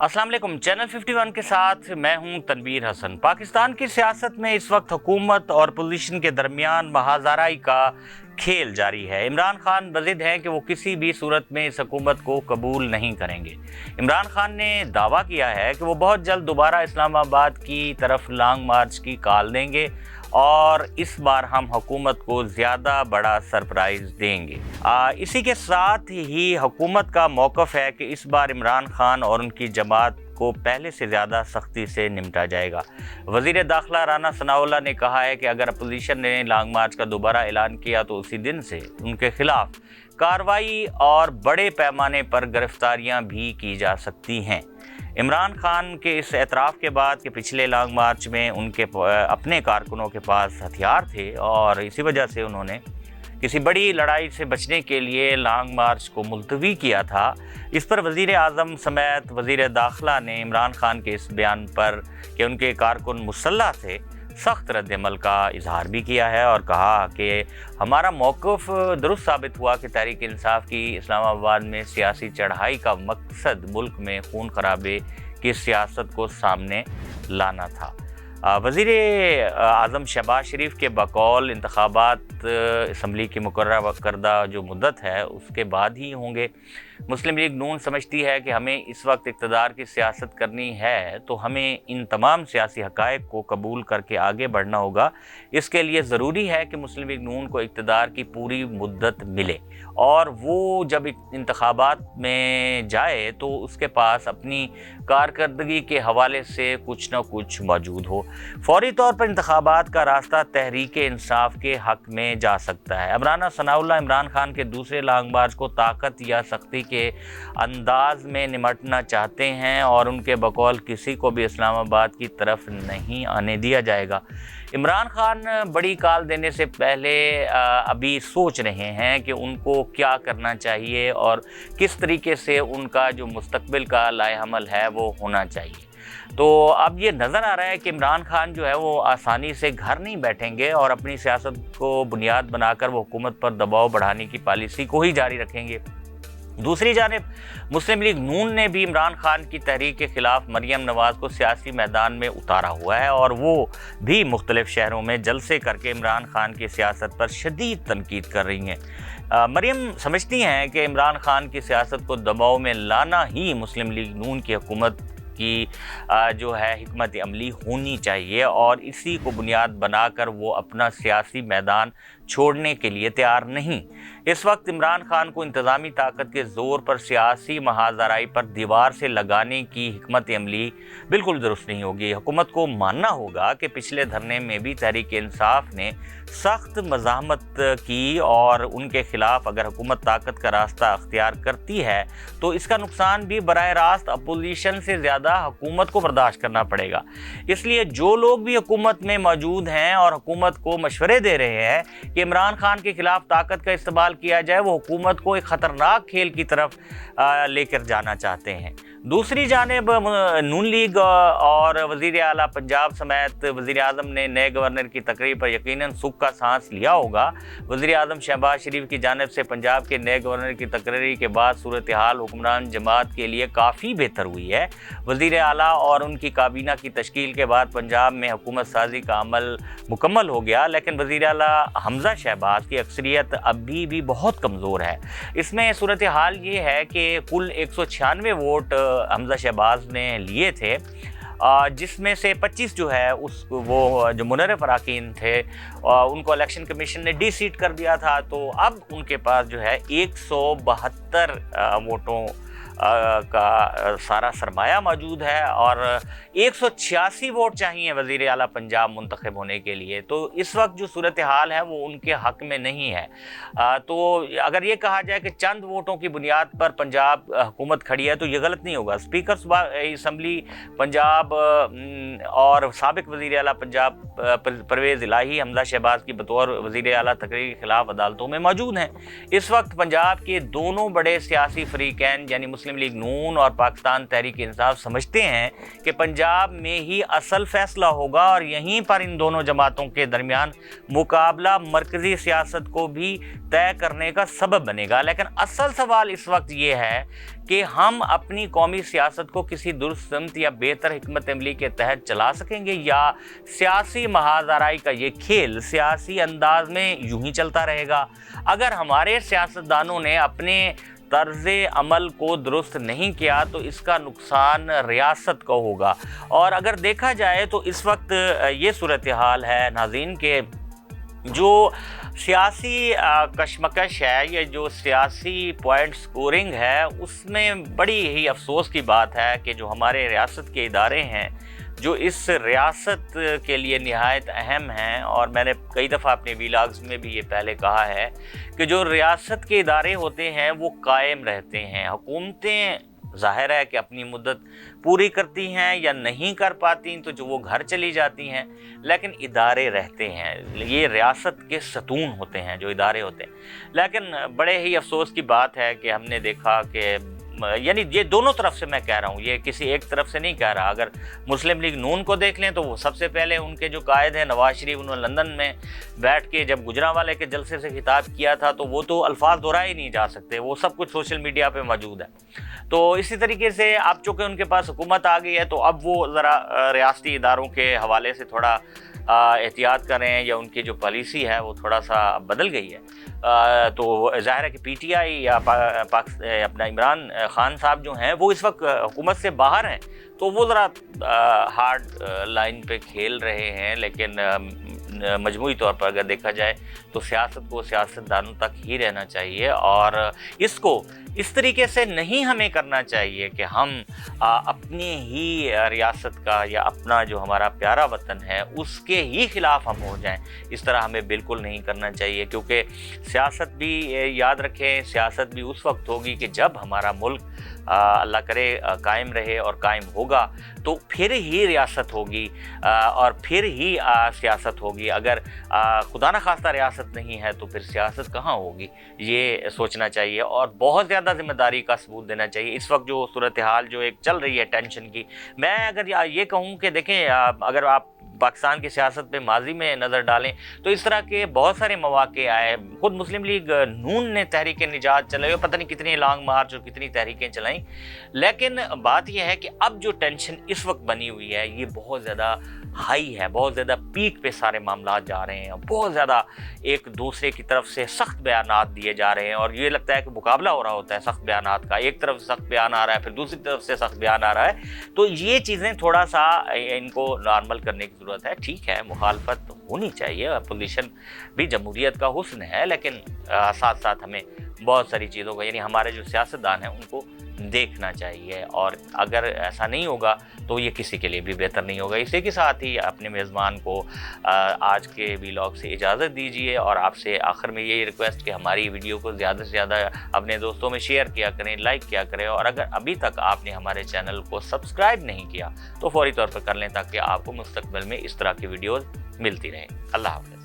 अस्सलाम वालेकुम। चैनल 51 के साथ मैं हूं तनवीर हसन। पाकिस्तान की सियासत में इस वक्त हुकूमत और पोजीशन के दरमियान महाजराई का खेल जारी है। इमरान खान बज़िद हैं कि वो किसी भी सूरत में इस हुकूमत को कबूल नहीं करेंगे। इमरान खान ने दावा किया है कि वो बहुत जल्द दोबारा इस्लामाबाद की तरफ लॉन्ग मार्च की कॉल देंगे और इस बार हम हुकूमत को ज़्यादा बड़ा सरप्राइज़ देंगे। इसी के साथ ही हुकूमत का मौक़िफ़ है कि इस बार इमरान खान और उनकी जमात को पहले से ज़्यादा सख्ती से निपटा जाएगा। वज़ीर दाखिला राना सनाउल्लाह ने कहा है कि अगर अपोजिशन ने लॉन्ग मार्च का दोबारा ऐलान किया तो उसी दिन से उनके खिलाफ कार्रवाई और बड़े पैमाने पर गिरफ्तारियां भी की जा सकती हैं। इमरान खान के इस एतराफ़ के बाद कि पिछले लॉन्ग मार्च में उनके अपने कारकुनों के पास हथियार थे और इसी वजह से उन्होंने किसी बड़ी लड़ाई से बचने के लिए लॉन्ग मार्च को मुलतवी किया था, इस पर वज़ीर आज़म समेत वज़ीर दाखिला ने इमरान खान के इस बयान पर कि उनके कारकुन मुसल्लह थे सख्त रद्द-ए-अमल का इजहार भी किया है और कहा कि हमारा मौक़िफ़ दुरुस्त साबित हुआ कि तहरीक इंसाफ की इस्लामाबाद में सियासी चढ़ाई का मकसद मुल्क में खून खराबे की सियासत को सामने लाना था। वज़ीर आज़म शहबाज शरीफ के बकौल इंतखाबात असम्बली की मुकर्रर करदा जो मुद्दत है उसके बाद ही होंगे। मुस्लिम लीग नून समझती है कि हमें इस वक्त इक़्तिदार की सियासत करनी है तो हमें इन तमाम सियासी हक़ाइक़ को कबूल करके आगे बढ़ना होगा। इसके लिए ज़रूरी है कि मुस्लिम लीग नून को इक़्तिदार की पूरी मुद्दत मिले और वो जब इंतखाबात में जाए तो उसके पास अपनी कारकर्दगी के हवाले से कुछ न कुछ मौजूद हो। फौरी तौर पर इंतखाबात का रास्ता तहरीक इंसाफ के हक़ में जा सकता है। राना सनाउल्लाह इमरान खान के दूसरे लॉन्ग मार्च को ताकत या सख्ती के अंदाज में निमटना चाहते हैं और उनके बकौल किसी को भी इस्लामाबाद की तरफ नहीं आने दिया जाएगा। इमरान खान बड़ी कॉल देने से पहले अभी सोच रहे हैं कि उनको क्या करना चाहिए और किस तरीके से उनका जो मुस्तकबिल का लाएहमल है वो होना चाहिए। तो अब ये नज़र आ रहा है कि इमरान खान जो है वो आसानी से घर नहीं बैठेंगे और अपनी सियासत को बुनियाद बनाकर वो हुकूमत पर दबाव बढ़ाने की पॉलिसी को ही जारी रखेंगे। दूसरी जानिब मुस्लिम लीग नून ने भी इमरान खान की तहरीक के ख़िलाफ़ मरियम नवाज़ को सियासी मैदान में उतारा हुआ है और वो भी मुख्तलिफ़ शहरों में जलसे करके इमरान खान की सियासत पर शदीद तनकीद कर रही हैं। मरियम समझती हैं कि इमरान खान की सियासत को दबाव में लाना ही मुस्लिम लीग नून की हुकूमत की जो है हिकमत अमली होनी चाहिए और इसी को बुनियाद बनाकर वो अपना सियासी मैदान छोड़ने के लिए तैयार नहीं। इस वक्त इमरान खान को इंतज़ामी ताकत के ज़ोर पर सियासी महाजराई पर दीवार से लगाने की हिकमत अमली बिल्कुल दुरुस्त नहीं होगी। हुकूमत को मानना होगा कि पिछले धरने में भी तहरीक इंसाफ ने सख्त मज़ाहमत की और उनके ख़िलाफ़ अगर हुकूमत ताकत का रास्ता अख्तियार करती है तो इसका नुकसान भी बराह रास्त अपोजिशन से ज़्यादा हुकूमत को बर्दाश्त करना पड़ेगा। इसलिए जो लोग भी हुकूमत में मौजूद हैं और हुकूमत को मशवरे दे रहे हैं कि इमरान खान के खिलाफ ताकत का इस्तेमाल किया जाए, वो हुकूमत को एक ख़तरनाक खेल की तरफ लेकर जाना चाहते हैं। दूसरी जानिब नून लीग और वज़ीर आला पंजाब समेत वज़ीर आज़म ने नए गवर्नर की तकरीर पर यकीनन सुख का सांस लिया होगा। वज़ीर आज़म शहबाज शरीफ की जानिब से पंजाब के नए गवर्नर की तकरीर के बाद सूरत हाल हुक्मरान जमात के लिए काफ़ी बेहतर हुई है। वज़ीर आला और उनकी काबीना की तश्कील के बाद पंजाब में हुकूमत साजी का अमल मुकम्मल हो गया, लेकिन वज़ीर आला हमज़ा शहबाज की अक्सरियत अभी भी बहुत कमज़ोर है। इसमें सूरत हाल ये है कि कुल 196 वोट हमज़ा शहबाज ने लिए थे, जिसमें से 25 जो है वो जो मुनर्रफ अराकीन थे उनको इलेक्शन कमीशन ने डी सीट कर दिया था। तो अब उनके पास जो है 172 वोटों का सारा सरमाया मौजूद है और 186 वोट चाहिए वज़ीर आला पंजाब मुंतखब होने के लिए। तो इस वक्त जो सूरत हाल है वो उनके हक़ में नहीं है। तो अगर ये कहा जाए कि चंद वोटों की बुनियाद पर पंजाब हुकूमत खड़ी है तो ये गलत नहीं होगा। स्पीकर असम्बली पंजाब और साबिक वज़ीर आला पंजाब परवेज़ इलाही हमज़ा शहबाज की बतौर वज़ीर आला तकरीर के ख़िलाफ़ अदालतों में मौजूद हैं। इस वक्त पंजाब के दोनों बड़े सियासी फ़रीक़ैन यानी मुस्लिम मुस्लिम लीग नून और पाकिस्तान तहरीक इंसाफ समझते हैं कि पंजाब में ही असल फैसला होगा और यहीं पर इन दोनों जमातों के दरमियान मुकाबला मरकज़ी सियासत को भी तय करने का सबब बनेगा। लेकिन असल सवाल इस वक्त ये है कि हम अपनी कौमी सियासत को किसी दुरुस्त सिमत या बेहतर हिकमत अमली के तहत चला सकेंगे, या सियासी महाज़ाराई का ये खेल सियासी अंदाज में यूं ही चलता रहेगा। अगर हमारे सियासतदानों ने अपने तर्ज़ अमल को दुरुस्त नहीं किया तो इसका नुकसान रियासत को होगा। और अगर देखा जाए तो इस वक्त ये सूरत हाल है नाज़रीन के जो सियासी कशमकश है, ये जो सियासी पॉइंट स्कोरिंग है, उसमें बड़ी ही अफसोस की बात है कि जो हमारे रियासत के इदारे हैं जो इस रियासत के लिए निहायत अहम हैं, और मैंने कई दफ़ा अपने व्लॉग्स में भी ये पहले कहा है कि जो रियासत के इदारे होते हैं वो कायम रहते हैं। हुकूमतें ज़ाहिर है कि अपनी मुद्दत पूरी करती हैं या नहीं कर पाती तो जो वो घर चली जाती हैं, लेकिन इदारे रहते हैं। ये रियासत के सतून होते हैं जो इदारे होते हैं। लेकिन बड़े ही अफसोस की बात है कि हमने देखा कि यानी ये दोनों तरफ से मैं कह रहा हूँ, ये किसी एक तरफ से नहीं कह रहा। अगर मुस्लिम लीग नून को देख लें तो वो सबसे पहले उनके जो कायद हैं नवाज शरीफ, उन्होंने लंदन में बैठ के जब गुजरांवाले के जलसे से खिताब किया था तो वो तो अल्फाज दोहराए ही नहीं जा सकते, वो सब कुछ सोशल मीडिया पे मौजूद है। तो इसी तरीके से अब चूँकि उनके पास हुकूमत आ गई है तो अब वो ज़रा रियासती इदारों के हवाले से थोड़ा एहतियात करें, या उनकी जो पॉलिसी है वो थोड़ा सा बदल गई है। तो ज़ाहिर है कि पीटीआई या अपना इमरान खान साहब जो हैं वो इस वक्त हुकूमत से बाहर हैं, तो वो ज़रा हार्ड लाइन पे खेल रहे हैं। लेकिन मजमूई तौर पर अगर देखा जाए तो सियासत को सियासतदानों तक ही रहना चाहिए, और इसको इस तरीके से नहीं हमें करना चाहिए कि हम अपने ही रियासत का या अपना जो हमारा प्यारा वतन है उसके ही ख़िलाफ़ हम हो जाएं। इस तरह हमें बिल्कुल नहीं करना चाहिए, क्योंकि सियासत भी याद रखें, सियासत भी उस वक्त होगी कि जब हमारा मुल्क अल्लाह करे कायम रहे, और कायम होगा तो फिर ही रियासत होगी और फिर ही सियासत होगी। अगर खुदा न खास्ता रियासत नहीं है तो फिर सियासत कहाँ होगी, ये सोचना चाहिए और बहुत ज़्यादा ज़िम्मेदारी का सबूत देना चाहिए। इस वक्त जो सूरत हाल जो एक चल रही है टेंशन की, मैं अगर ये कहूँ कि देखें, अगर आप पाकिस्तान की सियासत पे माजी में नज़र डालें तो इस तरह के बहुत सारे मौक़े आए। खुद मुस्लिम लीग नून ने तहरीक निजात चलाई, पता नहीं कितनी लॉन्ग मार्च और कितनी तहरीकें चलाईं, लेकिन बात यह है कि अब जो टेंशन इस वक्त बनी हुई है ये बहुत ज़्यादा हाई है, बहुत ज़्यादा पीक पे सारे मामला जा रहे हैं, बहुत ज़्यादा एक दूसरे की तरफ से सख्त बयानात दिए जा रहे हैं, और ये लगता है कि मुकाबला हो रहा होता है सख्त बयानात का। एक तरफ से सख्त बयान आ रहा है, फिर दूसरी तरफ से सख्त बयान आ रहा है। तो ये चीज़ें थोड़ा सा इनको नॉर्मल करने की ज़रूरत है। ठीक है, मुखालफत होनी चाहिए, अपोजिशन भी जमहूरियत का हुस्न है, लेकिन साथ साथ हमें बहुत सारी चीज़ों का, यानी हमारे जो सियासतदान हैं उनको देखना चाहिए, और अगर ऐसा नहीं होगा तो ये किसी के लिए भी बेहतर नहीं होगा। इसी के साथ ही अपने मेज़बान को आज के व्लॉग से इजाज़त दीजिए, और आपसे आखिर में यही रिक्वेस्ट कि हमारी वीडियो को ज़्यादा से ज़्यादा अपने दोस्तों में शेयर किया करें, लाइक किया करें, और अगर अभी तक आपने हमारे चैनल को सब्सक्राइब नहीं किया तो फौरी तौर पर कर लें ताकि आपको मुस्तकबिल में इस तरह की वीडियोज़ मिलती रहें। अल्लाह हाफ़िज़।